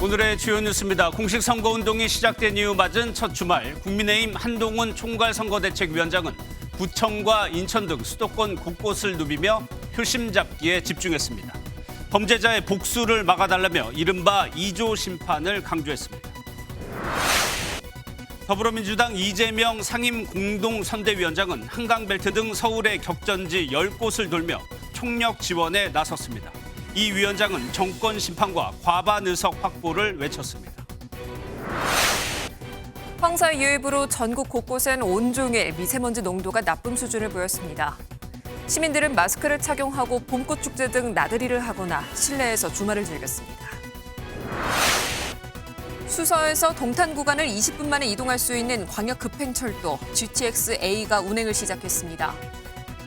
오늘의 주요 뉴스입니다. 공식 선거운동이 시작된 이후 맞은 첫 주말, 국민의힘 한동훈 총괄선거대책위원장은 부천과 인천 등 수도권 곳곳을 누비며 표심 잡기에 집중했습니다. 범죄자의 복수를 막아달라며 이른바 2조 심판을 강조했습니다. 더불어민주당 이재명 상임공동선대위원장은 한강벨트 등 서울의 격전지 10곳을 돌며 총력 지원에 나섰습니다. 이 위원장은 정권 심판과 과반 의석 확보를 외쳤습니다. 황사 유입으로 전국 곳곳엔 온종일 미세먼지 농도가 나쁨 수준을 보였습니다. 시민들은 마스크를 착용하고 봄꽃 축제 등 나들이를 하거나 실내에서 주말을 즐겼습니다. 수서에서 동탄 구간을 20분 만에 이동할 수 있는 광역 급행철도 GTX-A가 운행을 시작했습니다.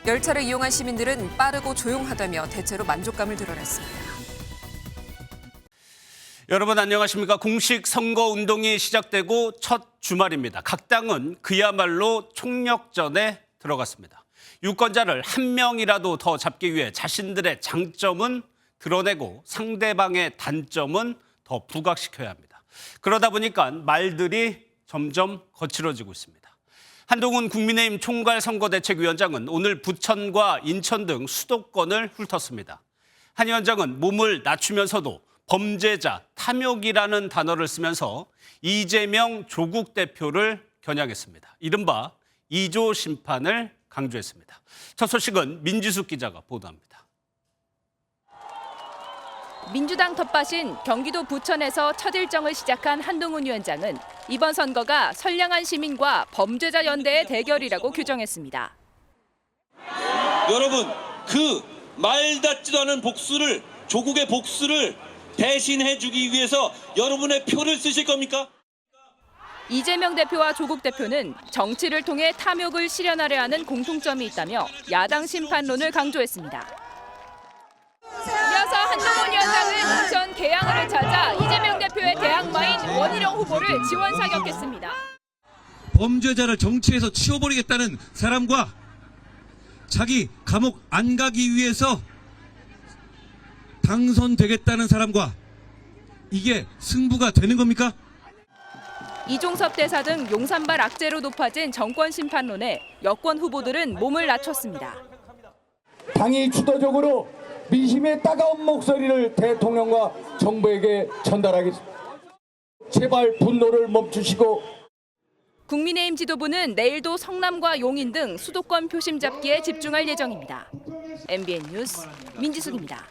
열차를 이용한 시민들은 빠르고 조용하다며 대체로 만족감을 드러냈습니다. 여러분 안녕하십니까? 공식 선거운동이 시작되고 첫 주말입니다. 각 당은 그야말로 총력전에 들어갔습니다. 유권자를 한 명이라도 더 잡기 위해 자신들의 장점은 드러내고 상대방의 단점은 더 부각시켜야 합니다. 그러다 보니까 말들이 점점 거칠어지고 있습니다. 한동훈 국민의힘 총괄선거대책위원장은 오늘 부천과 인천 등 수도권을 훑었습니다. 한 위원장은 몸을 낮추면서도 범죄자, 탐욕이라는 단어를 쓰면서 이재명 조국 대표를 겨냥했습니다. 이른바 2조 심판을 강조했습니다. 첫 소식은 민지숙 기자가 보도합니다. 민주당 텃밭인 경기도 부천에서 첫 일정을 시작한 한동훈 위원장은 이번 선거가 선량한 시민과 범죄자 연대의 대결이라고 규정했습니다. 여러분, 그 말닿지도 않은 복수를, 조국의 복수를 대신해주기 위해서 여러분의 표를 쓰실 겁니까? 이재명 대표와 조국 대표는 정치를 통해 탐욕을 실현하려 하는 공통점이 있다며 야당 심판론을 강조했습니다. 이어서 한동훈 위원장은 부천 계양을을 찾아 이재명 대표의 대항마인 원희룡 후보를 지원 사격했습니다. 범죄자를 정치에서 치워버리겠다는 사람과 자기 감옥 안 가기 위해서 당선되겠다는 사람과 이게 승부가 되는 겁니까? 이종섭 대사 등 용산발 악재로 높아진 정권 심판론에 여권 후보들은 몸을 낮췄습니다. 당이 주도적으로 민심의 따가운 목소리를 대통령과 정부에게 전달하겠습니다. 제발 분노를 멈추시고. 국민의힘 지도부는 내일도 성남과 용인 등 수도권 표심 잡기에 집중할 예정입니다. MBN 뉴스 민지숙입니다.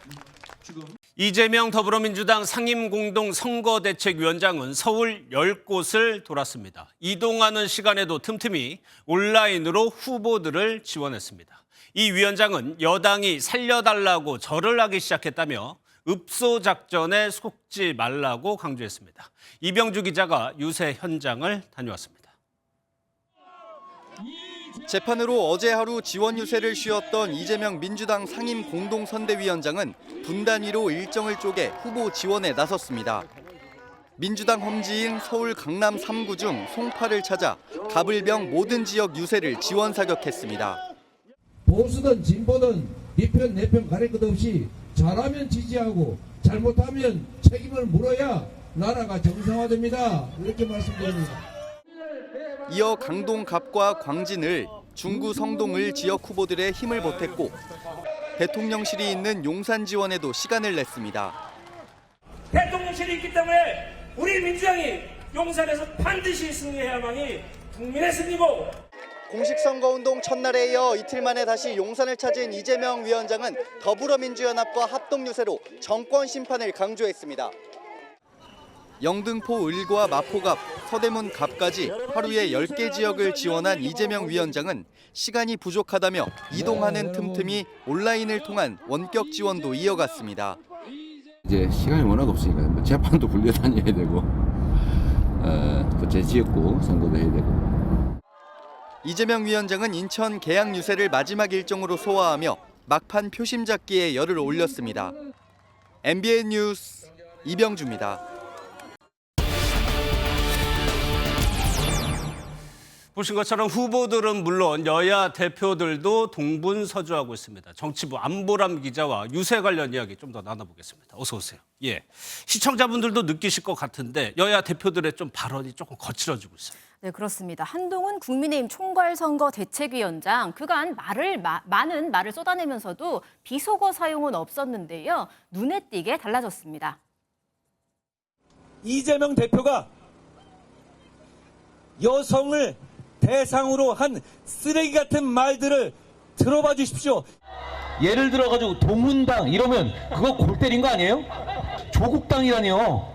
이재명 더불어민주당 상임공동선거대책위원장은 서울 10곳을 돌았습니다. 이동하는 시간에도 틈틈이 온라인으로 후보들을 지원했습니다. 이 위원장은 여당이 살려달라고 절을 하기 시작했다며 읍소 작전에 속지 말라고 강조했습니다. 이병주 기자가 유세 현장을 다녀왔습니다. 재판으로 어제 하루 지원 유세를 쉬었던 이재명 민주당 상임 공동선대위원장은 분단위로 일정을 쪼개 후보 지원에 나섰습니다. 민주당 험지인 서울 강남 3구 중 송파를 찾아 가불병 모든 지역 유세를 지원 사격했습니다. 보수든 진보든 네 편 내 편 가릴 것 없이 잘하면 지지하고 잘못하면 책임을 물어야 나라가 정상화됩니다. 이렇게 말씀드립니다. 이어 강동 갑과 광진을, 중구 성동을 지역 후보들의 힘을 보탰고 대통령실이 있는 용산 지원에도 시간을 냈습니다. 대통령실이 있기 때문에 우리 민주당이 용산에서 반드시 승리해야만이 국민의 승리고. 공식 선거운동 첫날에 이어 이틀 만에 다시 용산을 찾은 이재명 위원장은 더불어민주연합과 합동 유세로 정권 심판을 강조했습니다. 영등포 을과 마포갑, 서대문 갑까지 하루에 10개 지역을 지원한 이재명 위원장은 시간이 부족하다며 이동하는 틈틈이 온라인을 통한 원격 지원도 이어갔습니다. 이제 시간이 워낙 없으니까 재판도 굴려다녀야 되고 또 제 지역구 선거도 해야 되고. 이재명 위원장은 인천 계양 유세를 마지막 일정으로 소화하며 막판 표심 잡기에 열을 올렸습니다. MBN 뉴스 이병주입니다. 보신 것처럼 후보들은 물론 여야 대표들도 동분서주하고 있습니다. 정치부 안보람 기자와 유세 관련 이야기 좀 더 나눠보겠습니다. 어서 오세요. 예, 시청자분들도 느끼실 것 같은데 여야 대표들의 좀 발언이 조금 거칠어지고 있어요. 네, 그렇습니다. 한동훈 국민의힘 총괄선거 대책위원장 그간 많은 말을 쏟아내면서도 비속어 사용은 없었는데요. 눈에 띄게 달라졌습니다. 이재명 대표가 여성을 대상으로 한 쓰레기 같은 말들을 들어봐 주십시오. 예를 들어가지고 동훈당 이러면 그거 골 때린 거 아니에요? 조국당이라니요.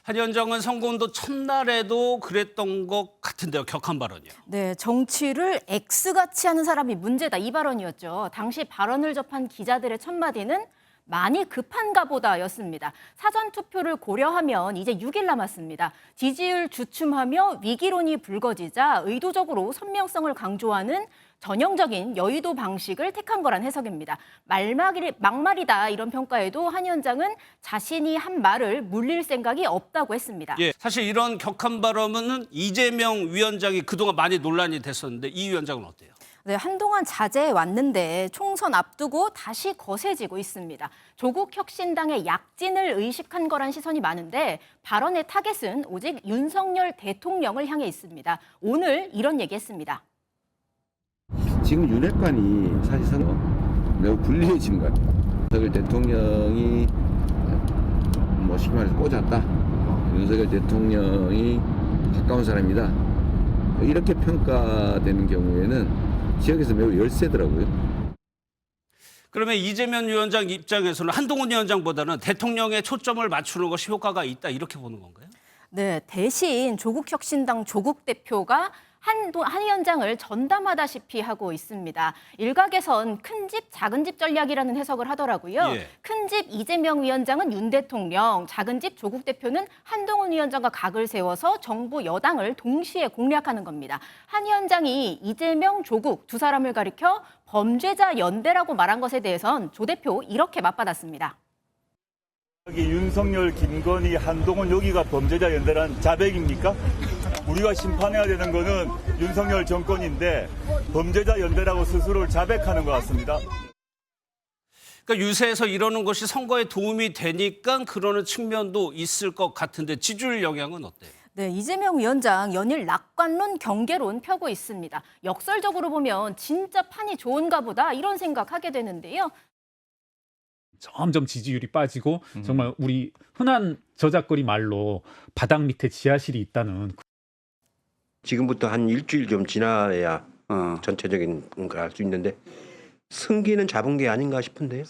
한 위원장은 선거운동 첫날에도 그랬던 것 같은데요. 격한 발언이요. 네, 정치를 X같이 하는 사람이 문제다 이 발언이었죠. 당시 발언을 접한 기자들의 첫마디는 많이 급한가 보다였습니다. 사전투표를 고려하면 이제 6일 남았습니다. 지지율 주춤하며 위기론이 불거지자 의도적으로 선명성을 강조하는 전형적인 여의도 방식을 택한 거란 해석입니다. 막말이다 이런 평가에도 한 위원장은 자신이 한 말을 물릴 생각이 없다고 했습니다. 예, 사실 이런 격한 발언은 이재명 위원장이 그동안 많이 논란이 됐었는데 이 위원장은 어때요? 네, 한동안 자제해 왔는데 총선 앞두고 다시 거세지고 있습니다. 조국 혁신당의 약진을 의식한 거란 시선이 많은데 발언의 타겟은 오직 윤석열 대통령을 향해 있습니다. 오늘 이런 얘기했습니다. 지금 윤핵관이 사실상 매우 불리해진 것 같아요. 윤석열 대통령이 뭐 쉽게 말해서 꽂았다. 윤석열 대통령이 가까운 사람이다. 이렇게 평가되는 경우에는 지역에서 매우 열세더라고요. 그러면 이재명 위원장 입장에서는 한동훈 위원장보다는 대통령에 초점을 맞추는 것이 효과가 있다 이렇게 보는 건가요? 네, 대신 조국혁신당 조국 대표가 한 위원장을 전담하다시피 하고 있습니다. 일각에선 큰 집, 작은 집 전략이라는 해석을 하더라고요. 예. 큰 집 이재명 위원장은 윤 대통령, 작은 집 조국 대표는 한동훈 위원장과 각을 세워서 정부 여당을 동시에 공략하는 겁니다. 한 위원장이 이재명, 조국 두 사람을 가리켜 범죄자 연대라고 말한 것에 대해선 조 대표 이렇게 맞받았습니다. 여기 윤석열, 김건희, 한동훈 여기가 범죄자 연대란 자백입니까? 우리가 심판해야 되는 거는 윤석열 정권인데 범죄자 연대라고 스스로를 자백하는 것 같습니다. 그러니까 유세에서 이러는 것이 선거에 도움이 되니까 그러는 측면도 있을 것 같은데 지지율 영향은 어때요? 네, 이재명 위원장 연일 낙관론, 경계론 펴고 있습니다. 역설적으로 보면 진짜 판이 좋은가 보다 이런 생각하게 되는데요. 점점 지지율이 빠지고 정말 우리 흔한 저작거리 말로 바닥 밑에 지하실이 있다는. 지금부터 한 일주일 좀 지나야 전체적인 걸 알 수 있는데 승기는 잡은 게 아닌가 싶은데요.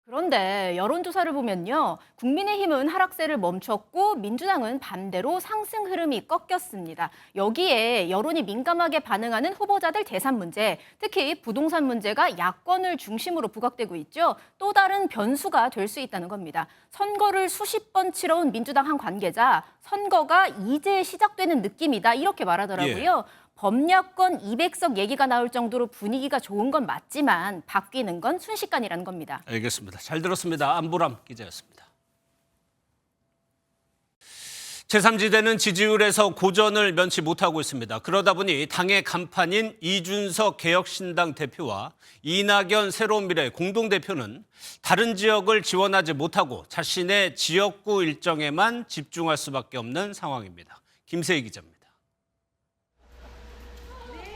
그런데 여론조사를 보면요. 국민의힘은 하락세를 멈췄고 민주당은 반대로 상승 흐름이 꺾였습니다. 여기에 여론이 민감하게 반응하는 후보자들 대산 문제, 특히 부동산 문제가 야권을 중심으로 부각되고 있죠. 또 다른 변수가 될 수 있다는 겁니다. 선거를 수십 번 치러온 민주당 한 관계자, 선거가 이제 시작되는 느낌이다 이렇게 말하더라고요. 예. 범야권 200석 얘기가 나올 정도로 분위기가 좋은 건 맞지만 바뀌는 건 순식간이라는 겁니다. 알겠습니다. 잘 들었습니다. 안보람 기자였습니다. 제3지대는 지지율에서 고전을 면치 못하고 있습니다. 그러다 보니 당의 간판인 이준석 개혁신당 대표와 이낙연 새로운미래 공동대표는 다른 지역을 지원하지 못하고 자신의 지역구 일정에만 집중할 수밖에 없는 상황입니다. 김세희 기자입니다.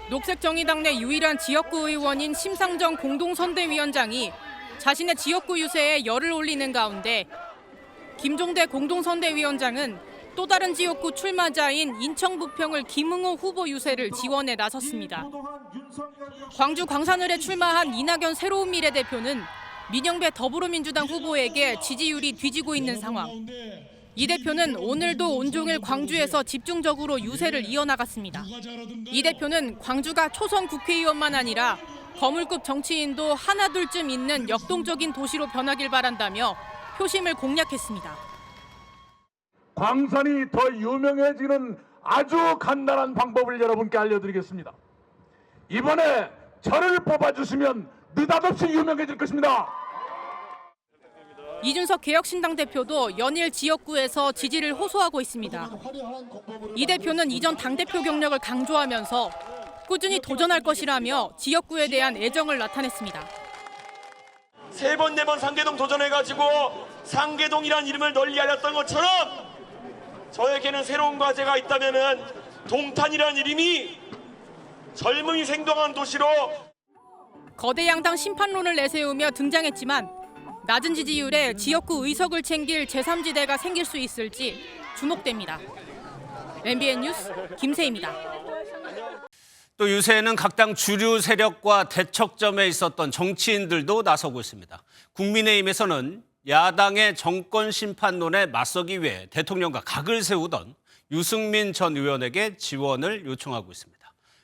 녹색정의당 내 유일한 지역구 의원인 심상정 공동선대위원장이 자신의 지역구 유세에 열을 올리는 가운데 김종대 공동선대위원장은 또 다른 지역구 출마자인 인천 부평을 김응호 후보 유세를 지원에 나섰습니다. 광주 광산을에 출마한 이낙연 새로운미래 대표는 민영배 더불어민주당 후보에게 지지율이 뒤지고 있는 상황. 이 대표는 오늘도 온종일 광주에서 집중적으로 유세를 이어나갔습니다. 이 대표는 광주가 초선 국회의원만 아니라 거물급 정치인도 하나둘쯤 있는 역동적인 도시로 변하길 바란다며 표심을 공략했습니다. 광산이 더 유명해지는 아주 간단한 방법을 여러분께 알려드리겠습니다. 이번에 저를 뽑아주시면 느닷없이 유명해질 것입니다. 이준석 개혁신당 대표도 연일 지역구에서 지지를 호소하고 있습니다. 이 대표는 이전 당대표 경력을 강조하면서 꾸준히 도전할 것이라며 지역구에 대한 애정을 나타냈습니다. 3번, 4번 상계동 도전해가지고 상계동이란 이름을 널리 알렸던 것처럼 저에게는 새로운 과제가 있다면은 동탄이란 이름이 젊음이 생동한 도시로 거대 양당 심판론을 내세우며 등장했지만 낮은 지지율에 지역구 의석을 챙길 제3지대가 생길 수 있을지 주목됩니다. MBN 뉴스 김세희입니다. 또 유세에는 각 당 주류 세력과 대척점에 있었던 정치인들도 나서고 있습니다. 국민의힘에서는 야당의 정권 심판론에 맞서기 위해 대통령과 각을 세우던 유승민 전 의원에게 지원을 요청하고 있습니다.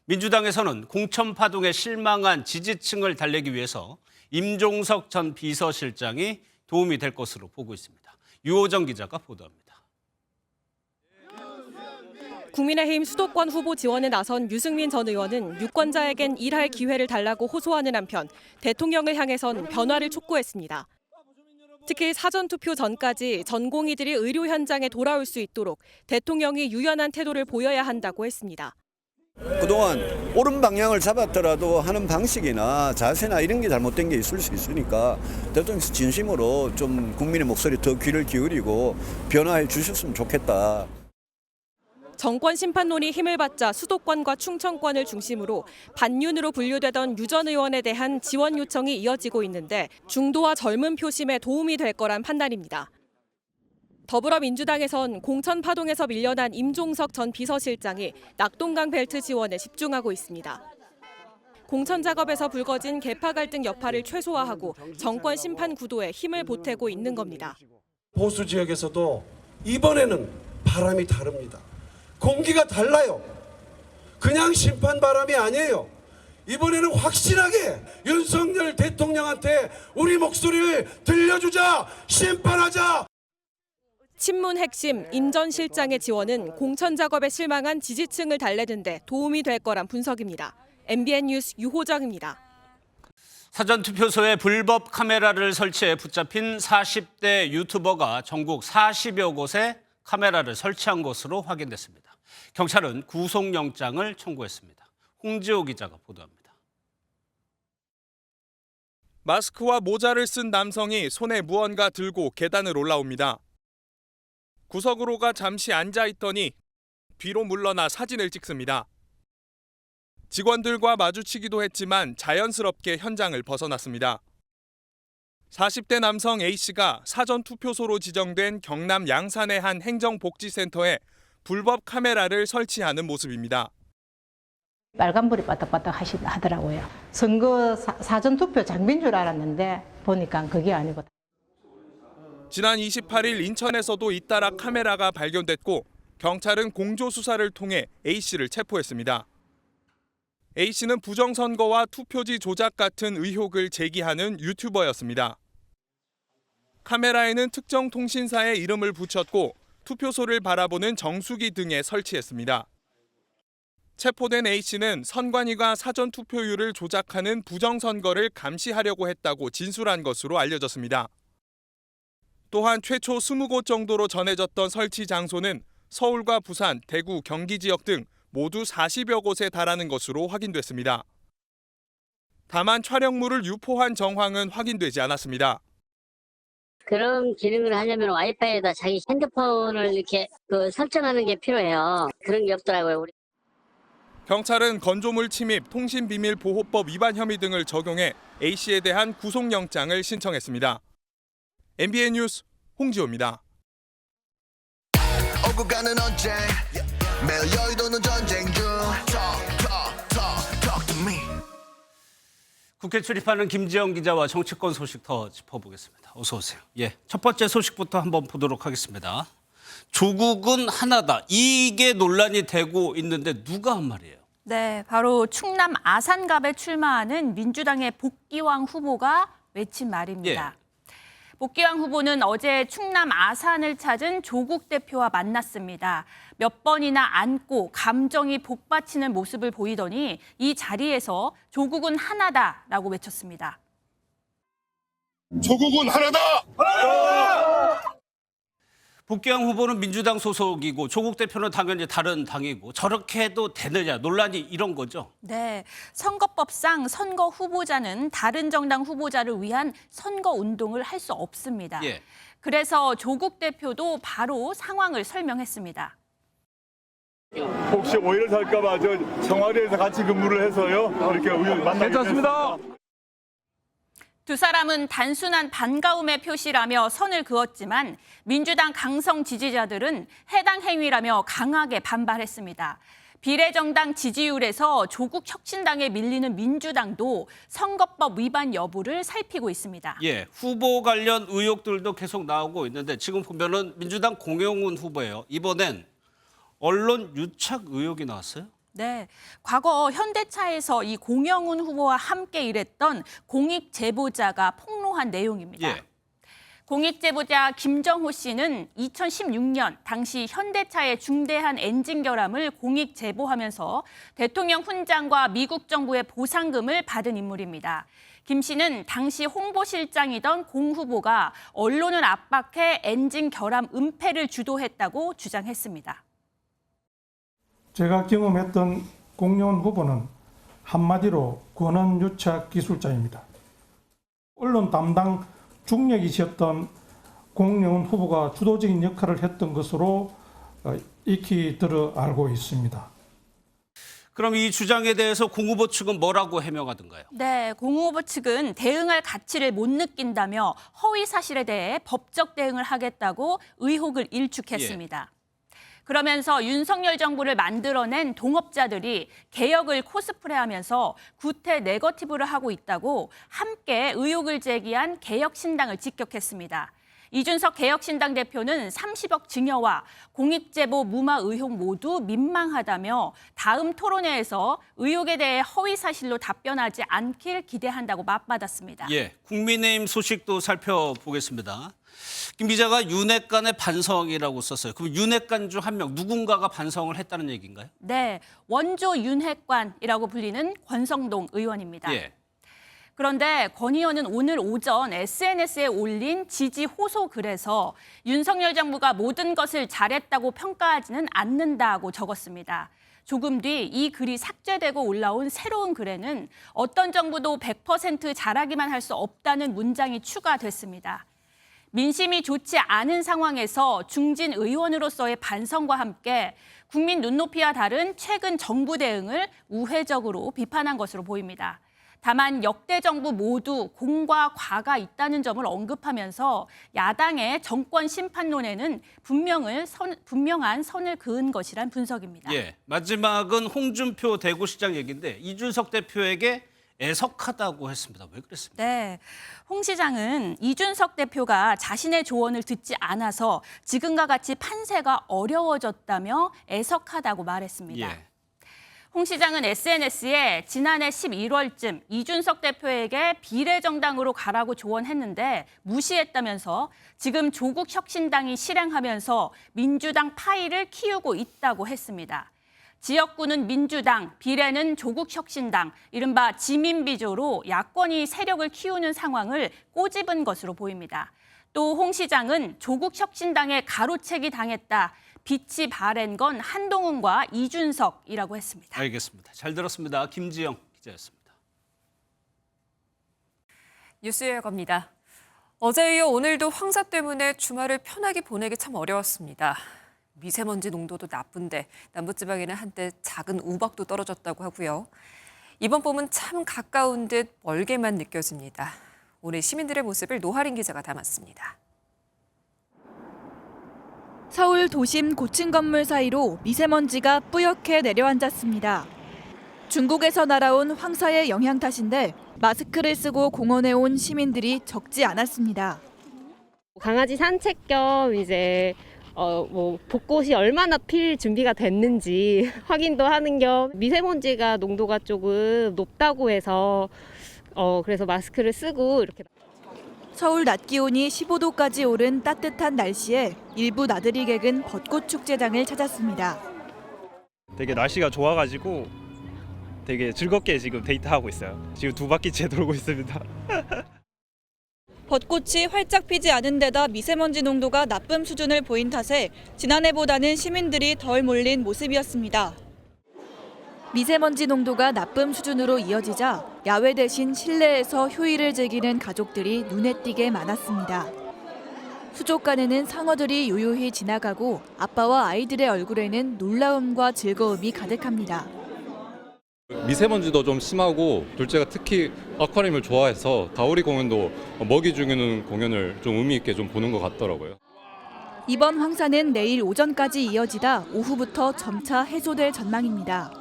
민주당에서는 공천 파동에 실망한 지지층을 달래기 위해서 임종석 전 비서실장이 도움이 될 것으로 보고 있습니다. 유호정 기자가 보도합니다. 국민의힘 수도권 후보 지원에 나선 유승민 전 의원은 유권자에겐 일할 기회를 달라고 호소하는 한편 대통령을 향해선 변화를 촉구했습니다. 특히 사전투표 전까지 전공의들이 의료 현장에 돌아올 수 있도록 대통령이 유연한 태도를 보여야 한다고 했습니다. 그동안 옳은 방향을 잡았더라도 하는 방식이나 자세나 이런 게 잘못된 게 있을 수 있으니까 대통령께서 진심으로 좀 국민의 목소리에 더 귀를 기울이고 변화해 주셨으면 좋겠다. 정권 심판론이 힘을 받자 수도권과 충청권을 중심으로 반윤으로 분류되던 유 전 의원에 대한 지원 요청이 이어지고 있는데 중도와 젊은 표심에 도움이 될 거란 판단입니다. 더불어민주당에선 공천 파동에서 밀려난 임종석 전 비서실장이 낙동강 벨트 지원에 집중하고 있습니다. 공천 작업에서 불거진 계파 갈등 여파를 최소화하고 정권 심판 구도에 힘을 보태고 있는 겁니다. 보수 지역에서도 이번에는 바람이 다릅니다. 공기가 달라요. 그냥 심판 바람이 아니에요. 이번에는 확실하게 윤석열 대통령한테 우리 목소리를 들려주자, 심판하자. 친문 핵심 임 전 실장의 지원은 공천 작업에 실망한 지지층을 달래는 데 도움이 될 거란 분석입니다. MBN 뉴스 유호정입니다. 사전투표소에 불법 카메라를 설치해 붙잡힌 40대 유튜버가 전국 40여 곳에 카메라를 설치한 것으로 확인됐습니다. 경찰은 구속영장을 청구했습니다. 홍지호 기자가 보도합니다. 마스크와 모자를 쓴 남성이 손에 무언가 들고 계단을 올라옵니다. 구석으로 가 잠시 앉아있더니 뒤로 물러나 사진을 찍습니다. 직원들과 마주치기도 했지만 자연스럽게 현장을 벗어났습니다. 40대 남성 A씨가 사전투표소로 지정된 경남 양산의 한 행정복지센터에 불법 카메라를 설치하는 모습입니다. 빨간불이 빠딱빠딱 하더라고요. 선거 사전투표 장비인 줄 알았는데 보니까 그게 아니고. 지난 28일 인천에서도 잇따라 카메라가 발견됐고 경찰은 공조수사를 통해 A씨를 체포했습니다. A씨는 부정선거와 투표지 조작 같은 의혹을 제기하는 유튜버였습니다. 카메라에는 특정 통신사의 이름을 붙였고 투표소를 바라보는 정수기 등에 설치했습니다. 체포된 A씨는 선관위가 사전투표율을 조작하는 부정선거를 감시하려고 했다고 진술한 것으로 알려졌습니다. 또한 최초 20곳 정도로 전해졌던 설치 장소는 서울과 부산, 대구, 경기 지역 등 모두 40여 곳에 달하는 것으로 확인됐습니다. 다만 촬영물을 유포한 정황은 확인되지 않았습니다. 그런 기능을 하려면 와이파이에다 자기 핸드폰을 이렇게 설정하는 게 필요해요. 그런 게 없더라고요. 경찰은 건조물 침입, 통신비밀보호법 위반 혐의 등을 적용해 A씨에 대한 구속영장을 신청했습니다. MBN 뉴스 홍지호입니다. 오고 가는 언제 매일 여의도는 전쟁 중 Talk to me. 국회 출입하는 김지영 기자와 정치권 소식 더 짚어보겠습니다. 어서 오세요. 첫 번째 소식부터 한번 보도록 하겠습니다. 조국은 하나다. 이게 논란이 되고 있는데 누가 한 말이에요? 네, 바로 충남 아산갑에 출마하는 민주당의 복기왕 후보가 외친 말입니다. 복기왕 후보는 어제 충남 아산을 찾은 조국 대표와 만났습니다. 몇 번이나 안고 감정이 복받치는 모습을 보이더니 이 자리에서 조국은 하나다라고 외쳤습니다. 조국은 하나다. 복귀왕 후보는 민주당 소속이고 조국 대표는 당연히 다른 당이고 저렇게 해도 되느냐 논란이 이런 거죠. 네, 선거법상 선거 후보자는 다른 정당 후보자를 위한 선거 운동을 할 수 없습니다. 예. 그래서 조국 대표도 바로 상황을 설명했습니다. 혹시 오해를 살까봐 저 청와대에서 같이 근무를 해서요. 이렇게 만나게 괜찮습니다. 두 사람은 단순한 반가움의 표시라며 선을 그었지만 민주당 강성 지지자들은 해당 행위라며 강하게 반발했습니다. 비례정당 지지율에서 조국 혁신당에 밀리는 민주당도 선거법 위반 여부를 살피고 있습니다. 예, 후보 관련 의혹들도 계속 나오고 있는데 지금 보면은 민주당 공영훈 후보예요. 이번엔 언론 유착 의혹이 나왔어요. 네, 과거 현대차에서 이 공영훈 후보와 함께 일했던 공익 제보자가 폭로한 내용입니다. 예. 공익 제보자 김정호 씨는 2016년 당시 현대차의 중대한 엔진 결함을 공익 제보하면서 대통령 훈장과 미국 정부의 보상금을 받은 인물입니다. 김 씨는 당시 홍보실장이던 공 후보가 언론을 압박해 엔진 결함 은폐를 주도했다고 주장했습니다. 제가 경험했던 공영훈 후보는 한마디로 권한유착 기술자입니다. 언론 담당 중력이셨던 공영훈 후보가 주도적인 역할을 했던 것으로 익히 들어 알고 있습니다. 그럼 이 주장에 대해서 공 후보 측은 뭐라고 해명하던가요? 네, 공 후보 측은 대응할 가치를 못 느낀다며 허위 사실에 대해 법적 대응을 하겠다고 의혹을 일축했습니다. 그러면서 윤석열 정부를 만들어낸 동업자들이 개혁을 코스프레하면서 구태 네거티브를 하고 있다고 함께 의혹을 제기한 개혁신당을 직격했습니다. 이준석 개혁신당 대표는 30억 증여와 공익제보 무마 의혹 모두 민망하다며 다음 토론회에서 의혹에 대해 허위 사실로 답변하지 않길 기대한다고 맞받았습니다. 예, 국민의힘 소식도 살펴보겠습니다. 김 기자가 윤핵관의 반성이라고 썼어요. 그럼 윤핵관 중 한 명 누군가가 반성을 했다는 얘기인가요? 네, 원조 윤핵관이라고 불리는 권성동 의원입니다. 예. 그런데 권 의원은 오늘 오전 SNS에 올린 지지 호소 글에서 윤석열 정부가 모든 것을 잘했다고 평가하지는 않는다고 적었습니다. 조금 뒤 이 글이 삭제되고 올라온 새로운 글에는 어떤 정부도 100% 잘하기만 할 수 없다는 문장이 추가됐습니다. 민심이 좋지 않은 상황에서 중진 의원으로서의 반성과 함께 국민 눈높이와 다른 최근 정부 대응을 우회적으로 비판한 것으로 보입니다. 다만 역대 정부 모두 공과 과가 있다는 점을 언급하면서 야당의 정권 심판론에는 분명한 선을 그은 것이란 분석입니다. 예, 마지막은 홍준표 대구시장 얘기인데 이준석 대표에게 애석하다고 했습니다. 왜 그랬습니까? 네, 홍 시장은 이준석 대표가 자신의 조언을 듣지 않아서 지금과 같이 판세가 어려워졌다며 애석하다고 말했습니다. 예. 홍 시장은 SNS에 지난해 11월쯤 이준석 대표에게 비례정당으로 가라고 조언했는데 무시했다면서 지금 조국 혁신당이 실행하면서 민주당 파이를 키우고 있다고 했습니다. 지역구는 민주당, 비례는 조국 혁신당, 이른바 지민비조로 야권이 세력을 키우는 상황을 꼬집은 것으로 보입니다. 또 홍 시장은 조국 혁신당에 가로채기 당했다. 빛이 바랜 건 한동훈과 이준석이라고 했습니다. 알겠습니다. 잘 들었습니다. 김지영 기자였습니다. 뉴스에 갑니다. 어제에 이어 오늘도 황사 때문에 주말을 편하게 보내기 참 어려웠습니다. 미세먼지 농도도 나쁜데 남부지방에는 한때 작은 우박도 떨어졌다고 하고요. 이번 봄은 참 가까운 듯 멀게만 느껴집니다. 오늘 시민들의 모습을 노하린 기자가 담았습니다. 서울 도심 고층 건물 사이로 미세먼지가 뿌옇게 내려앉았습니다. 중국에서 날아온 황사의 영향 탓인데 마스크를 쓰고 공원에 온 시민들이 적지 않았습니다. 강아지 산책 겸 이제 벚꽃이 얼마나 필 준비가 됐는지 확인도 하는 겸 미세먼지가 농도가 조금 높다고 해서 그래서 마스크를 쓰고 이렇게. 서울 낮 기온이 15도까지 오른 따뜻한 날씨에 일부 나들이 객은 벚꽃 축제장을 찾았습니다. 되게 날씨가 좋아가지고 되게 즐겁게 지금 데이트하고 있어요. 지금 2바퀴째 돌고 있습니다. 벚꽃이 활짝 피지 않은 데다 미세먼지 농도가 나쁨 수준을 보인 탓에 지난해보다는 시민들이 덜 몰린 모습이었습니다. 미세먼지 농도가 나쁨 수준으로 이어지자 야외 대신 실내에서 휴일을 즐기는 가족들이 눈에 띄게 많았습니다. 수족관에는 상어들이 요요히 지나가고 아빠와 아이들의 얼굴에는 놀라움과 즐거움이 가득합니다. 미세먼지도 좀 심하고 둘째가 특히 아쿠아리움을 좋아해서 가오리 공연도 먹이 주는 공연을 좀 의미 있게 좀 보는 것 같더라고요. 이번 황사는 내일 오전까지 이어지다 오후부터 점차 해소될 전망입니다.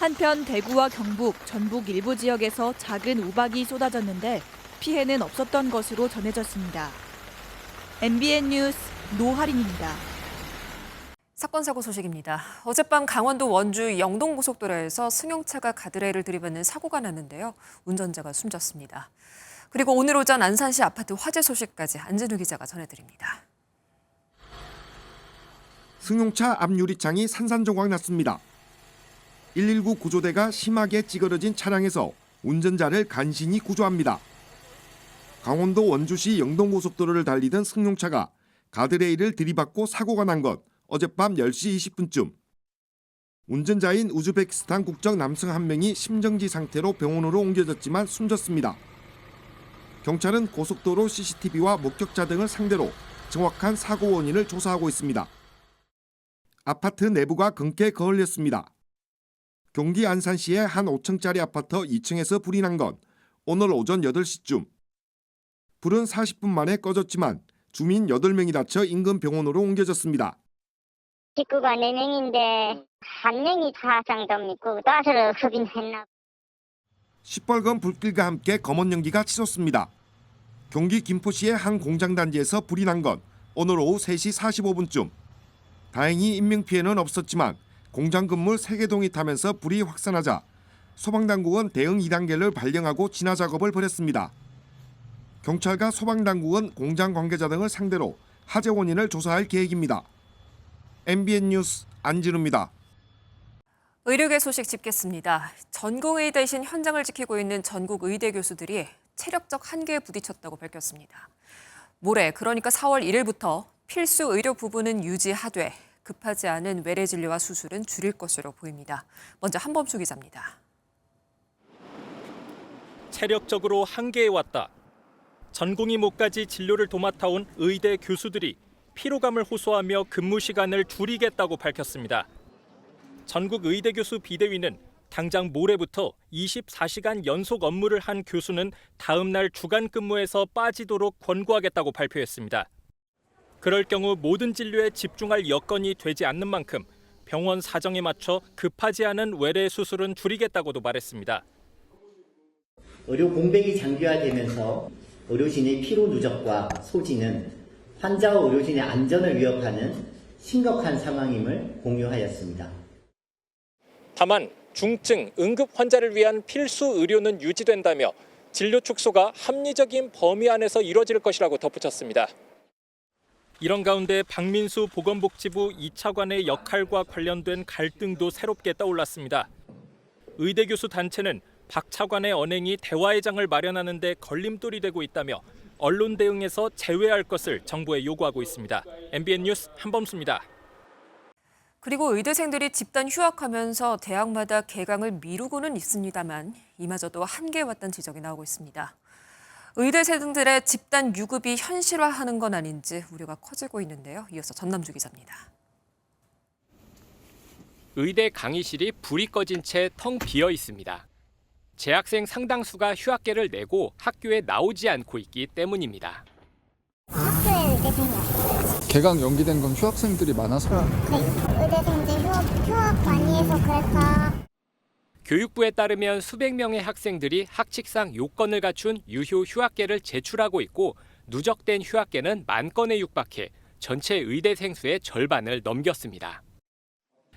한편 대구와 경북, 전북 일부 지역에서 작은 우박이 쏟아졌는데 피해는 없었던 것으로 전해졌습니다. MBN 뉴스 노하린입니다. 사건 사고 소식입니다. 어젯밤 강원도 원주 영동고속도로에서 승용차가 가드레일을 들이받는 사고가 났는데요. 운전자가 숨졌습니다. 그리고 오늘 오전 안산시 아파트 화재 소식까지 안진우 기자가 전해드립니다. 승용차 앞 유리창이 산산조각 났습니다. 119 구조대가 심하게 찌그러진 차량에서 운전자를 간신히 구조합니다. 강원도 원주시 영동고속도로를 달리던 승용차가 가드레일을 들이받고 사고가 난 것 어젯밤 10시 20분쯤. 운전자인 우즈베키스탄 국적 남성 한 명이 심정지 상태로 병원으로 옮겨졌지만 숨졌습니다. 경찰은 고속도로 CCTV와 목격자 등을 상대로 정확한 사고 원인을 조사하고 있습니다. 아파트 내부가 금게 거을렸습니다. 경기 안산시의 한 5층짜리 아파트 2층에서 불이 난 건 오늘 오전 8시쯤. 불은 40분 만에 꺼졌지만 주민 8명이 다쳐 인근 병원으로 옮겨졌습니다. 식구가 4명인데 1명이 사상 좀 있고 가스를 흡인했나. 시뻘건 불길과 함께 검은 연기가 치솟습니다. 경기 김포시의 한 공장 단지에서 불이 난 건 오늘 오후 3시 45분쯤. 다행히 인명피해는 없었지만 공장 건물 3개동이 타면서 불이 확산하자 소방당국은 대응 2단계를 발령하고 진화 작업을 벌였습니다. 경찰과 소방당국은 공장 관계자 등을 상대로 화재 원인을 조사할 계획입니다. MBN 뉴스 안진우입니다. 의료계 소식 짚겠습니다. 전공의대신 현장을 지키고 있는 전국 의대 교수들이 체력적 한계에 부딪혔다고 밝혔습니다. 모레 그러니까 4월 1일부터 필수 의료 부분은 유지하되 급하지 않은 외래 진료와 수술은 줄일 것으로 보입니다. 먼저 한범수 기자입니다. 체력적으로 한계에 왔다. 전공의 목까지 진료를 도맡아온 의대 교수들이 피로감을 호소하며 근무 시간을 줄이겠다고 밝혔습니다. 전국 의대 교수 비대위는 당장 모레부터 24시간 연속 업무를 한 교수는 다음 날 주간 근무에서 빠지도록 권고하겠다고 발표했습니다. 그럴 경우 모든 진료에 집중할 여건이 되지 않는 만큼 병원 사정에 맞춰 급하지 않은 외래 수술은 줄이겠다고도 말했습니다. 의료 공백이 장기화되면서 의료진의 피로 누적과 소진은 환자와 의료진의 안전을 위협하는 심각한 상황임을 공유하였습니다. 다만 중증, 응급 환자를 위한 필수 의료는 유지된다며 진료 축소가 합리적인 범위 안에서 이뤄질 것이라고 덧붙였습니다. 이런 가운데 박민수 보건복지부 2차관의 역할과 관련된 갈등도 새롭게 떠올랐습니다. 의대 교수 단체는 박 차관의 언행이 대화의 장을 마련하는 데 걸림돌이 되고 있다며 언론 대응에서 제외할 것을 정부에 요구하고 있습니다. MBN 뉴스 한범수입니다. 그리고 의대생들이 집단 휴학하면서 대학마다 개강을 미루고는 있습니다만 이마저도 한계에 왔다는 지적이 나오고 있습니다. 의대생들의 집단 유급이 현실화하는 건 아닌지 우려가 커지고 있는데요. 이어서 전남주 기자입니다. 의대 강의실이 불이 꺼진 채 텅 비어 있습니다. 재학생 상당수가 휴학계를 내고 학교에 나오지 않고 있기 때문입니다. 학교에 의대생이요. 개강 연기된 건 휴학생들이 많아서. 네, 의대생들 휴학 많이 해서 그럴까. 교육부에 따르면 수백 명의 학생들이 학칙상 요건을 갖춘 유효 휴학계를 제출하고 있고 누적된 휴학계는 10,000건에 육박해 전체 의대생 수의 절반을 넘겼습니다.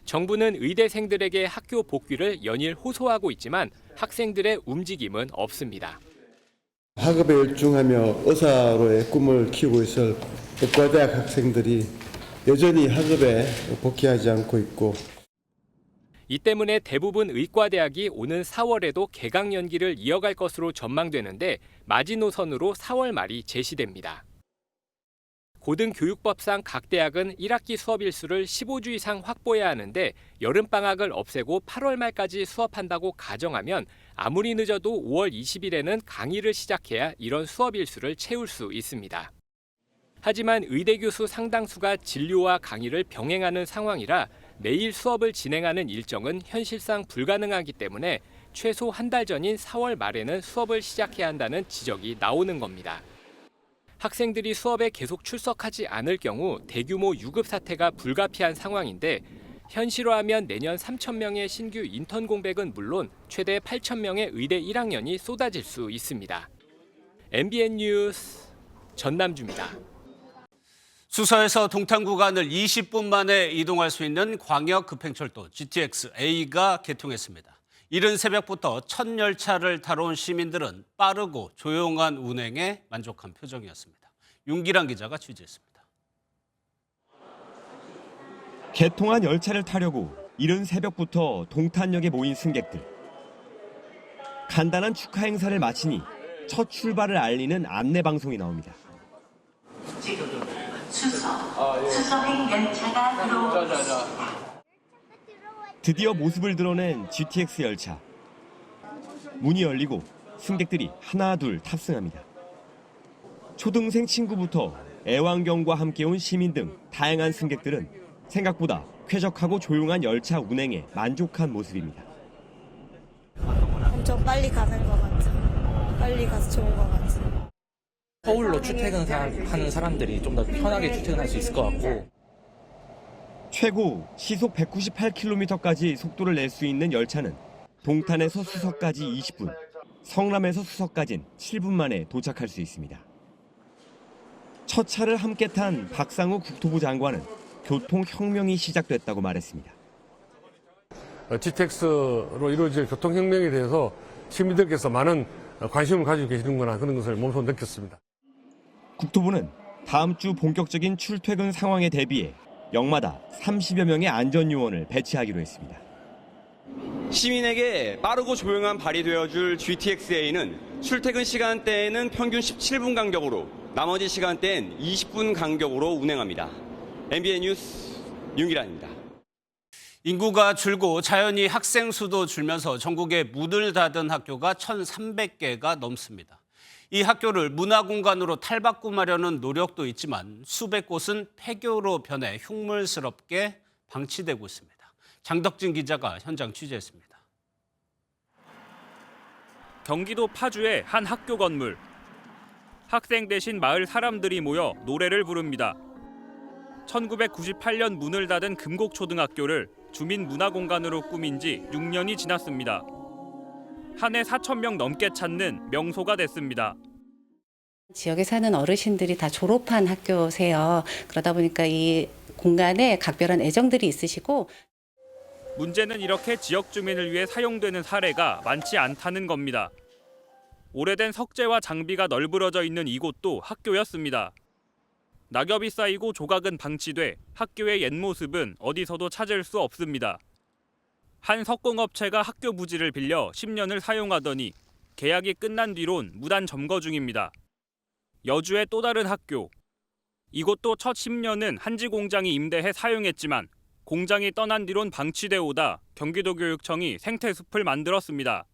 정부는 의대생들에게 학교 복귀를 연일 호소하고 있지만 학생들의 움직임은 없습니다. 학업에 열중하며 의사로의 꿈을 키우고 있을 의과대학 학생들이 여전히 학업에 복귀하지 않고 있고 이 때문에 대부분 의과대학이 오는 4월에도 개강 연기를 이어갈 것으로 전망되는데 마지노선으로 4월 말이 제시됩니다. 고등교육법상 각 대학은 1학기 수업 일수를 15주 이상 확보해야 하는데 여름방학을 없애고 8월 말까지 수업한다고 가정하면 아무리 늦어도 5월 20일에는 강의를 시작해야 이런 수업 일수를 채울 수 있습니다. 하지만 의대 교수 상당수가 진료와 강의를 병행하는 상황이라 매일 수업을 진행하는 일정은 현실상 불가능하기 때문에 최소 한 달 전인 4월 말에는 수업을 시작해야 한다는 지적이 나오는 겁니다. 학생들이 수업에 계속 출석하지 않을 경우 대규모 유급 사태가 불가피한 상황인데 현실화하면 내년 3,000명의 신규 인턴 공백은 물론 최대 8,000명의 의대 1학년이 쏟아질 수 있습니다. MBN 뉴스 전남주입니다. 수서에서 동탄 구간을 20분 만에 이동할 수 있는 광역 급행철도 GTX-A가 개통했습니다. 이른 새벽부터 첫 열차를 타러 온 시민들은 빠르고 조용한 운행에 만족한 표정이었습니다. 윤기란 기자가 취재했습니다. 개통한 열차를 타려고 이른 새벽부터 동탄역에 모인 승객들. 간단한 축하 행사를 마치니 첫 출발을 알리는 안내 방송이 나옵니다. 수서행 열차가 들어오겠습니다. 드디어 모습을 드러낸 GTX 열차. 문이 열리고 승객들이 하나 둘 탑승합니다. 초등생 친구부터 애완견과 함께 온 시민 등 다양한 승객들은 생각보다 쾌적하고 조용한 열차 운행에 만족한 모습입니다. 엄청 빨리 가는 것 같아. 빨리 가서 좋은 것 같아. 서울로 출퇴근하는 사람들이 좀 더 편하게 출퇴근할 수 있을 것 같고. 최고 시속 198km까지 속도를 낼 수 있는 열차는 동탄에서 수서까지 20분, 성남에서 수서까지는 7분 만에 도착할 수 있습니다. 첫 차를 함께 탄 박상우 국토부 장관은 교통혁명이 시작됐다고 말했습니다. GTX로 이루어질 교통혁명에 대해서 시민들께서 많은 관심을 가지고 계시는구나 그런 것을 몸소 느꼈습니다. 국토부는 다음 주 본격적인 출퇴근 상황에 대비해 역마다 30여 명의 안전요원을 배치하기로 했습니다. 시민에게 빠르고 조용한 발이 되어줄 GTX-A는 출퇴근 시간대에는 평균 17분 간격으로 나머지 시간대엔 20분 간격으로 운행합니다. MBN 뉴스 윤기란입니다. 인구가 줄고 자연히 학생 수도 줄면서 전국에 문을 닫은 학교가 1,300개가 넘습니다. 이 학교를 문화공간으로 탈바꿈하려는 노력도 있지만 수백 곳은 폐교로 변해 흉물스럽게 방치되고 있습니다. 장덕진 기자가 현장 취재했습니다. 경기도 파주의 한 학교 건물. 학생 대신 마을 사람들이 모여 노래를 부릅니다. 1998년 문을 닫은 금곡초등학교를 주민문화공간으로 꾸민 지 6년이 지났습니다. 한 해 4,000명 넘게 찾는 명소가 됐습니다. 지역에 사는 어르신들이 다 졸업한 학교세요. 그러다 보니까 이 공간에 각별한 애정들이 있으시고. 문제는 이렇게 지역 주민을 위해 사용되는 사례가 많지 않다는 겁니다. 오래된 석재와 장비가 널브러져 있는 이곳도 학교였습니다. 낙엽이 쌓이고 조각은 방치돼 학교의 옛 모습은 어디서도 찾을 수 없습니다. 한 석공업체가 학교 부지를 빌려 10년을 사용하더니 계약이 끝난 뒤론 무단 점거 중입니다. 여주의 또 다른 학교. 이곳도 첫 10년은 한지 공장이 임대해 사용했지만 공장이 떠난 뒤론 방치돼 오다 경기도교육청이 생태숲을 만들었습니다.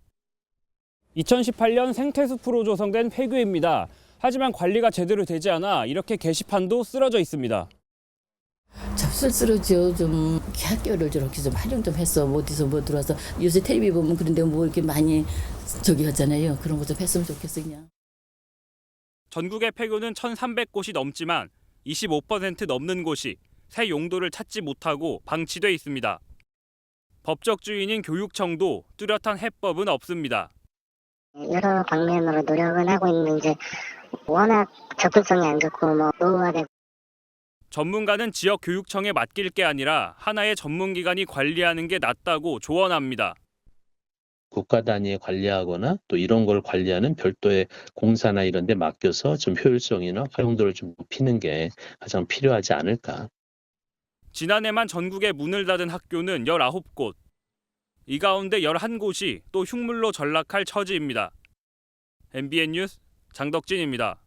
2018년 생태숲으로 조성된 폐교입니다. 하지만 관리가 제대로 되지 않아 이렇게 게시판도 쓰러져 있습니다. 잡쓸쓸하죠. 좀 학교를 저렇게 좀 활용 좀 했어. 어디서 뭐 들어와서 요새 텔레비 보면 그런데 뭐 이렇게 많이 저기 하잖아요. 그런 거 좀 했으면 좋겠어 그냥. 전국의 폐교는 1,300곳이 넘지만 25% 넘는 곳이 새 용도를 찾지 못하고 방치돼 있습니다. 법적 주인인 교육청도 뚜렷한 해법은 없습니다. 여러 방면으로 노력은 하고 있는데 워낙 접근성이 안 좋고 노후화되고. 전문가는 지역 교육청에 맡길 게 아니라 하나의 전문기관이 관리하는 게 낫다고 조언합니다. 국가 단위에 관리하거나 또 이런 걸 관리하는 별도의 공사나 이런 데 맡겨서 좀 효율성이나 활용도를 좀 높이는 게 가장 필요하지 않을까. 지난해만 전국에 문을 닫은 학교는 19곳. 이 가운데 11곳이 또 흉물로 전락할 처지입니다. MBN 뉴스 장덕진입니다.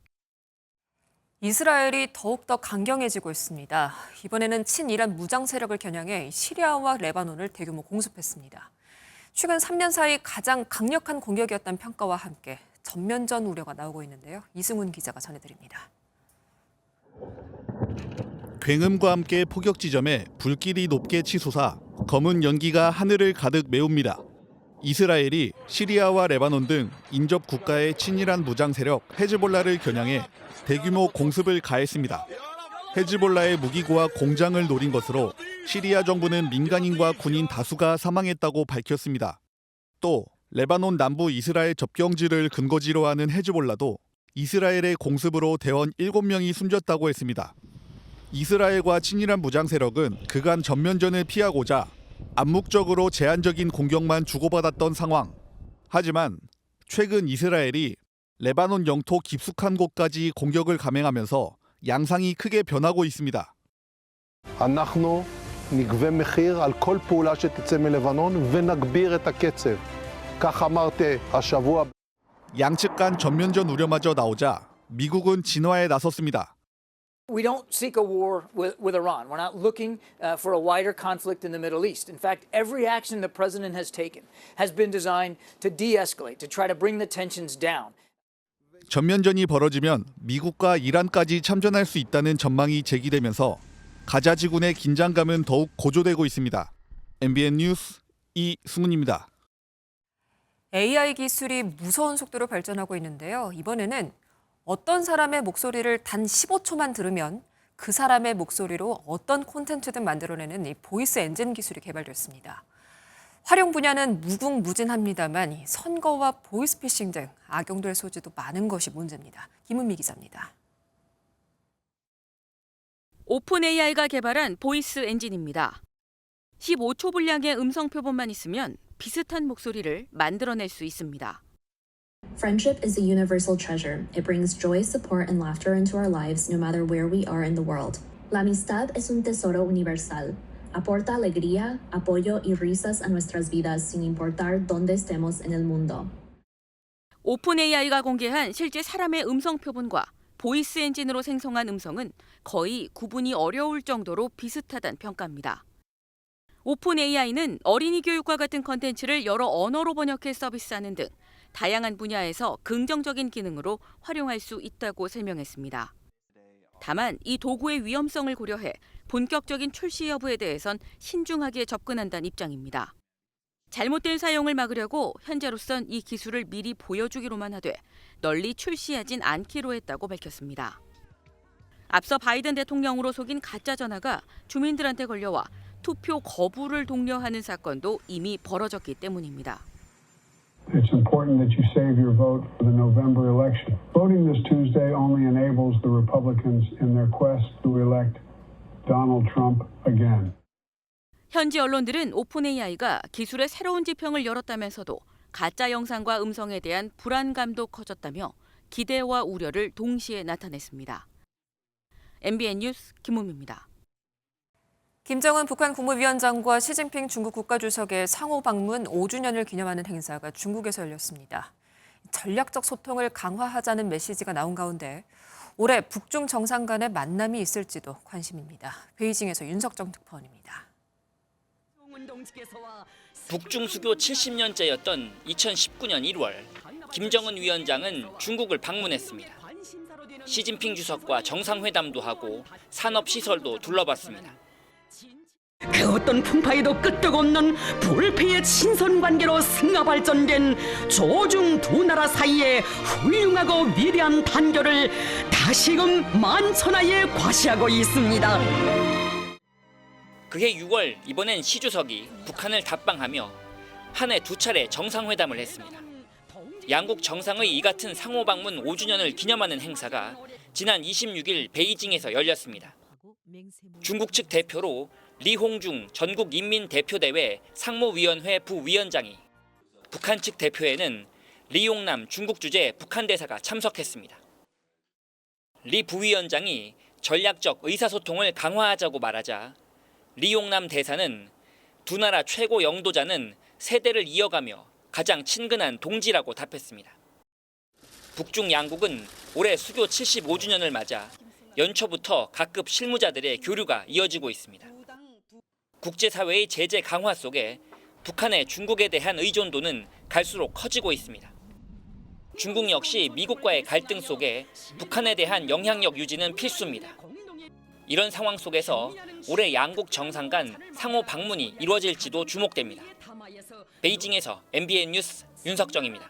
이스라엘이 더욱더 강경해지고 있습니다. 이번에는 친이란 무장 세력을 겨냥해 시리아와 레바논을 대규모 공습했습니다. 최근 3년 사이 가장 강력한 공격이었다는 평가와 함께 전면전 우려가 나오고 있는데요. 이승훈 기자가 전해드립니다. 굉음과 함께 포격 지점에 불길이 높게 치솟아 검은 연기가 하늘을 가득 메웁니다. 이스라엘이 시리아와 레바논 등 인접 국가의 친이란 무장 세력 헤즈볼라를 겨냥해 대규모 공습을 가했습니다. 헤즈볼라의 무기고와 공장을 노린 것으로 시리아 정부는 민간인과 군인 다수가 사망했다고 밝혔습니다. 또 레바논 남부 이스라엘 접경지를 근거지로 하는 헤즈볼라도 이스라엘의 공습으로 대원 7명이 숨졌다고 했습니다. 이스라엘과 친이란 무장 세력은 그간 전면전을 피하고자 암묵적으로 제한적인 공격만 주고받았던 상황. 하지만 최근 이스라엘이 레바논 영토 깊숙한 곳까지 공격을 감행하면서 양상이 크게 변하고 있습니다. אנחנו נגבה מחיר על כל פעולה שתצא מלבנון ונגביר את הקצב. כך אמרתי השבוע. 양측 간 전면전 우려마저 나오자 미국은 진화에 나섰습니다. We don't seek a war with Iran. We're not looking for a wider conflict in the Middle East. In fact, every action the president has taken has been designed to de-escalate, to try to bring the tensions down. 전면전이 벌어지면 미국과 이란까지 참전할 수 있다는 전망이 제기되면서 가자 지군의 긴장감은 더욱 고조되고 있습니다. MBN 뉴스 이승훈입니다. AI 기술이 무서운 속도로 발전하고 있는데요. 이번에는 어떤 사람의 목소리를 단 15초만 들으면 그 사람의 목소리로 어떤 콘텐츠든 만들어내는 이 보이스 엔진 기술이 개발됐습니다. 활용 분야는 무궁무진합니다만 선거와 보이스피싱 등 악용될 소지도 많은 것이 문제입니다. 김은미 기자입니다. 오픈 AI가 개발한 보이스 엔진입니다. 15초 분량의 음성 표본만 있으면 비슷한 목소리를 만들어낼 수 있습니다. Friendship is a universal treasure. It brings joy, support, and laughter into our lives, no matter where we are in the world. La amistad es un tesoro universal. Aporta alegría, apoyo y risas a nuestras vidas, sin importar dónde estemos en el mundo. 오픈 AI가 공개한 실제 사람의 음성 표본과 보이스 엔진으로 생성한 음성은 거의 구분이 어려울 정도로 비슷하다는 평가입니다. 오픈 AI는 어린이 교육과 같은 컨텐츠를 여러 언어로 번역해 서비스하는 등 다양한 분야에서 긍정적인 기능으로 활용할 수 있다고 설명했습니다. 다만 이 도구의 위험성을 고려해 본격적인 출시 여부에 대해선 신중하게 접근한다는 입장입니다. 잘못된 사용을 막으려고 현재로선 이 기술을 미리 보여주기로만 하되 널리 출시하진 않기로 했다고 밝혔습니다. 앞서 바이든 대통령으로 속인 가짜 전화가 주민들한테 걸려와 투표 거부를 독려하는 사건도 이미 벌어졌기 때문입니다. It's important that you save your vote for the November election. Voting this Tuesday only enables the Republicans in their quest to elect Donald Trump again. 현지 언론들은 오픈 AI가 기술의 새로운 지평을 열었다면서도 가짜 영상과 음성에 대한 불안감도 커졌다며 기대와 우려를 동시에 나타냈습니다. MBN 뉴스 김우미입니다. 김정은 북한 국무위원장과 시진핑 중국 국가주석의 상호 방문 5주년을 기념하는 행사가 중국에서 열렸습니다. 전략적 소통을 강화하자는 메시지가 나온 가운데 올해 북중 정상 간의 만남이 있을지도 관심입니다. 베이징에서 윤석정 특파원입니다. 북중 수교 70년째였던 2019년 1월 김정은 위원장은 중국을 방문했습니다. 시진핑 주석과 정상회담도 하고 산업시설도 둘러봤습니다. 그 어떤 풍파에도 끄떡 없는 불패의 친선관계로 승화 발전된 조중 두 나라 사이의 훌륭하고 위대한 단결을 다시금 만천하에 과시하고 있습니다. 그해 6월 이번엔 시 주석이 북한을 답방하며 한 해 2차례 정상회담을 했습니다. 양국 정상의 이 같은 상호 방문 5주년을 기념하는 행사가 지난 26일 베이징에서 열렸습니다. 중국 측 대표로 리홍중 전국인민대표대회 상무위원회 부위원장이, 북한 측 대표에는 리용남 중국 주재 북한 대사가 참석했습니다. 리 부위원장이 전략적 의사소통을 강화하자고 말하자 리용남 대사는 두 나라 최고 영도자는 세대를 이어가며 가장 친근한 동지라고 답했습니다. 북중 양국은 올해 수교 75주년을 맞아 연초부터 각급 실무자들의 교류가 이어지고 있습니다. 국제사회의 제재 강화 속에 북한의 중국에 대한 의존도는 갈수록 커지고 있습니다. 중국 역시 미국과의 갈등 속에 북한에 대한 영향력 유지는 필수입니다. 이런 상황 속에서 올해 양국 정상 간 상호 방문이 이루어질지도 주목됩니다. 베이징에서 MBN 뉴스 윤석정입니다.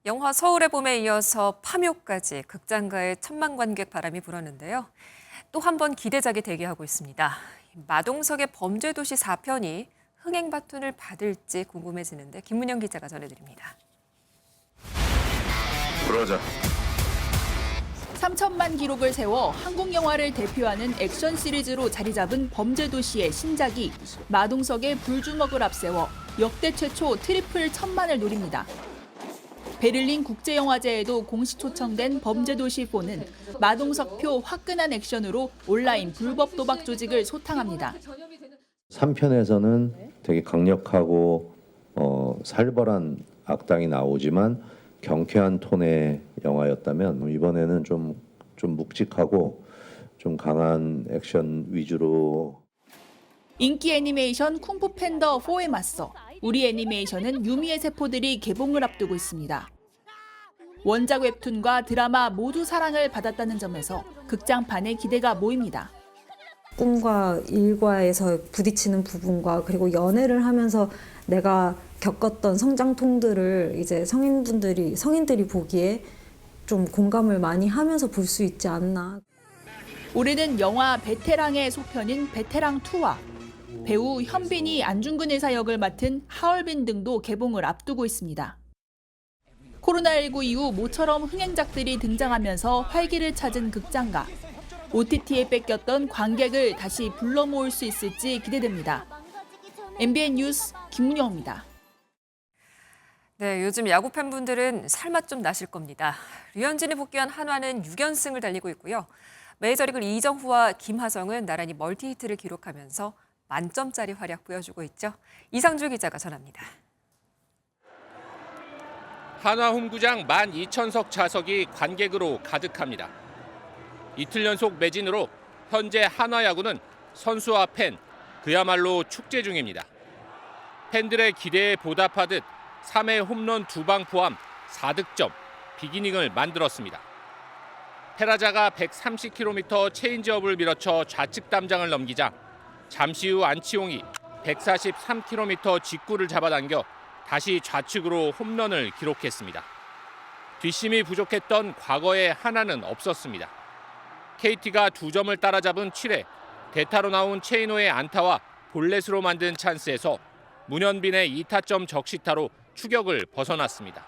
영화 서울의 봄에 이어서 파묘까지 극장가의 천만 관객 바람이 불었는데요. 또 한 번 기대작이 대기하고 있습니다. 마동석의 범죄도시 4편이 흥행 바톤을 받을지 궁금해지는데 김문영 기자가 전해드립니다. 그러자. 3천만 기록을 세워 한국 영화를 대표하는 액션 시리즈로 자리 잡은 범죄도시의 신작이 마동석의 불주먹을 앞세워 역대 최초 트리플 1000만을 노립니다. 베를린 국제영화제에도 공식 초청된 범죄도시4는 마동석표 화끈한 액션으로 온라인 불법 도박 조직을 소탕합니다. 3편에서는 되게 강력하고 살벌한 악당이 나오지만 경쾌한 톤의 영화였다면 이번에는 좀 묵직하고 좀 강한 액션 위주로. 인기 애니메이션 쿵푸 팬더 4에 맞서 우리 애니메이션은 유미의 세포들이 개봉을 앞두고 있습니다. 원작 웹툰과 드라마 모두 사랑을 받았다는 점에서 극장판에 기대가 모입니다. 꿈과 일과에서 부딪히는 부분과 그리고 연애를 하면서 내가 겪었던 성장통들을 이제 성인들이 보기에 좀 공감을 많이 하면서 볼 수 있지 않나. 올해는 영화 베테랑의 속편인 베테랑2와 배우 현빈이 안중근 의사 역을 맡은 하얼빈 등도 개봉을 앞두고 있습니다. 코로나19 이후 모처럼 흥행작들이 등장하면서 활기를 찾은 극장가. OTT에 뺏겼던 관객을 다시 불러 모을 수 있을지 기대됩니다. MBN 뉴스 김문영입니다. 네, 요즘 야구 팬분들은 살맛 좀 나실 겁니다. 류현진이 복귀한 한화는 6연승을 달리고 있고요. 메이저리그 이정후와 김하성은 나란히 멀티히트를 기록하면서 만점짜리 활약 보여주고 있죠. 이상주 기자가 전합니다. 한화 홈구장 12,000석 좌석이 관객으로 가득합니다. 이틀 연속 매진으로 현재 한화 야구는 선수와 팬, 그야말로 축제 중입니다. 팬들의 기대에 보답하듯 3회 홈런 2방 포함 4득점, 비기닝을 만들었습니다. 페라자가 130km 체인지업을 밀어쳐 좌측 담장을 넘기자 잠시 후 안치홍이 143km 직구를 잡아당겨 다시 좌측으로 홈런을 기록했습니다. 뒷심이 부족했던 과거의 하나는 없었습니다. KT가 2점을 따라잡은 7회 대타로 나온 최인호의 안타와 볼넷으로 만든 찬스에서 문현빈의 2타점 적시타로 추격을 벗어났습니다.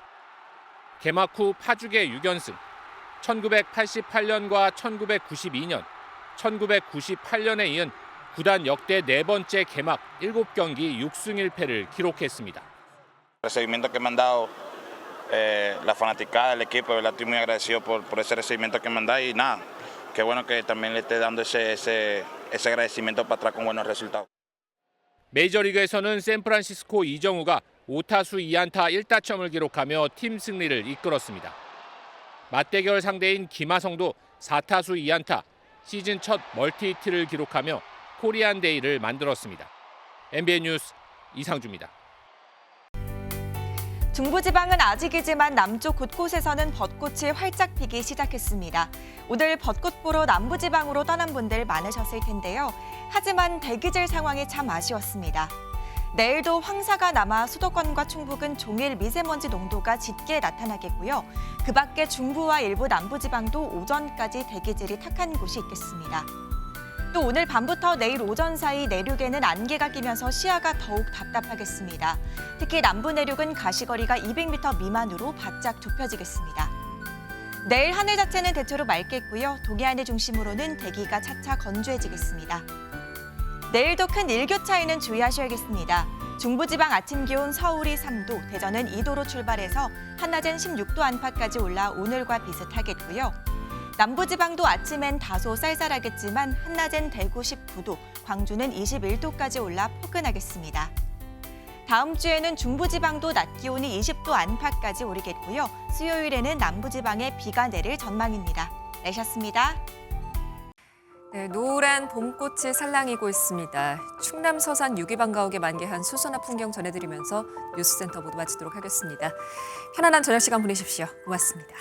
개막 후 파죽의 6연승, 1988년과 1992년, 1998년에 이은 구단 역대 4번째 개막 7경기 6승 1패를 기록했습니다. El recibimiento que me han dado la fanaticada del equipo, ¿verdad? Estoy muy agradecido por ese recibimiento que me han dado y nada, qué bueno que también le esté dando ese agradecimiento para atrás con buenos resultados. 메이저리그에서는 샌프란시스코 이정우가 5타수 2안타 1타점을 기록하며 팀 승리를 이끌었습니다. 맞대결 상대인 김하성도 4타수 2안타, 시즌 첫 멀티히트를 기록하며 코리안 데이를 만들었습니다. MBN 뉴스 이상주입니다. 중부지방은 아직이지만 남쪽 곳곳에서는 벚꽃이 활짝 피기 시작했습니다. 오늘 벚꽃 보러 남부지방으로 떠난 분들 많으셨을 텐데요. 하지만 대기질 상황이 참 아쉬웠습니다. 내일도 황사가 남아 수도권과 충북은 종일 미세먼지 농도가 짙게 나타나겠고요. 그 밖에 중부와 일부 남부지방도 오전까지 대기질이 탁한 곳이 있겠습니다. 또 오늘 밤부터 내일 오전 사이 내륙에는 안개가 끼면서 시야가 더욱 답답하겠습니다. 특히 남부 내륙은 가시거리가 200m 미만으로 바짝 좁혀지겠습니다. 내일 하늘 자체는 대체로 맑겠고요. 동해안을 중심으로는 대기가 차차 건조해지겠습니다. 내일도 큰 일교 차이는 주의하셔야겠습니다. 중부지방 아침 기온 서울이 3도, 대전은 2도로 출발해서 한낮엔 16도 안팎까지 올라 오늘과 비슷하겠고요. 남부지방도 아침엔 다소 쌀쌀하겠지만 한낮엔 대구 19도, 광주는 21도까지 올라 포근하겠습니다. 다음 주에는 중부지방도 낮 기온이 20도 안팎까지 오르겠고요. 수요일에는 남부지방에 비가 내릴 전망입니다. 내셨습니다. 네, 노란 봄꽃이 살랑이고 있습니다. 충남 서산 유기방 가옥에 만개한 수선화 풍경 전해드리면서 뉴스센터 모두 마치도록 하겠습니다. 편안한 저녁 시간 보내십시오. 고맙습니다.